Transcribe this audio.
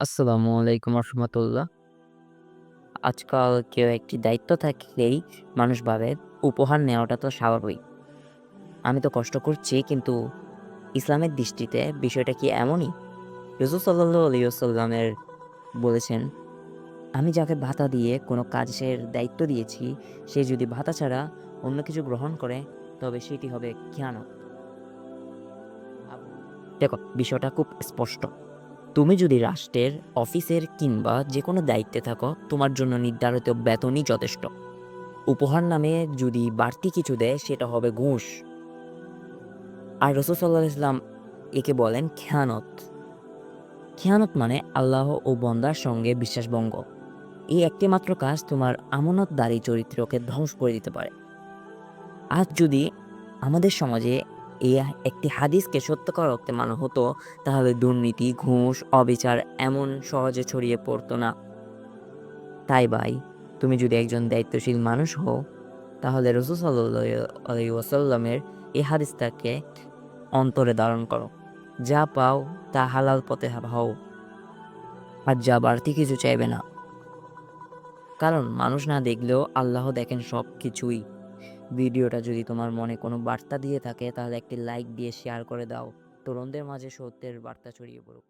আসসালামু আলাইকুম রহমতুল্লাহ। আজকাল কেউ একটি দায়িত্ব থাকলেই মানুষ ভাবে উপহার নেওয়াটা তো স্বাভাবিক। আমি তো কষ্ট করছি, কিন্তু ইসলামের দৃষ্টিতে বিষয়টা কি এমনই? রাসূল সাল্লাল্লাহু আলাইহি ওয়াসাল্লামের বলেছেন, আমি যাকে ভাতা দিয়ে কোনো কাজের দায়িত্ব দিয়েছি, সে যদি ভাতা ছাড়া অন্য কিছু গ্রহণ করে, তবে সেটি হবে খেয়ানত। দেখো, বিষয়টা খুব স্পষ্ট। তুমি যদি রাষ্ট্রের, অফিসের কিংবা যেকোনো দায়িত্বে থাকো, তোমার জন্য নির্ধারিত বেতনই যথেষ্ট। উপহার নামে যদি বাড়তি কিছু দেয়, সেটা হবে ঘুষ। আর রাসূল সাল্লাল্লাহু আলাইহি ওয়াসাল্লাম একে বলেন খেয়ানত। খেয়ানত মানে আল্লাহ ও বান্দার সঙ্গে বিশ্বাসভঙ্গ। এই একটি মাত্র কাজ তোমার আমানতদারি চরিত্রকে ধ্বংস করে দিতে পারে। আজ যদি আমাদের সমাজে এই একটি হাদিসকে সত্যিকার অর্থে মানা হতো, তাহলে দুর্নীতি, ঘুষ, অবিচার এমন সহজে ছড়িয়ে পড়তো না। তাই ভাই, তুমি যদি একজন দায়িত্বশীল মানুষ হও, তাহলে রাসূল সাল্লাল্লাহু আলাইহি ওয়াসাল্লামের এই হাদিসটাকে অন্তরে ধারণ করো। যা পাও তা হালাল পথে হও, আর যা বাড়তি কিছু চাইবে না। কারণ মানুষ না দেখলেও আল্লাহ দেখেন সবকিছুই। ভিডিওটা যদি তোমার মনে কোনো বার্তা দিয়ে থাকে, তাহলে একটি লাইক দিয়ে শেয়ার করে দাও। তরুণদের মাঝে সত্যের বার্তা ছড়িয়ে পড়ুক।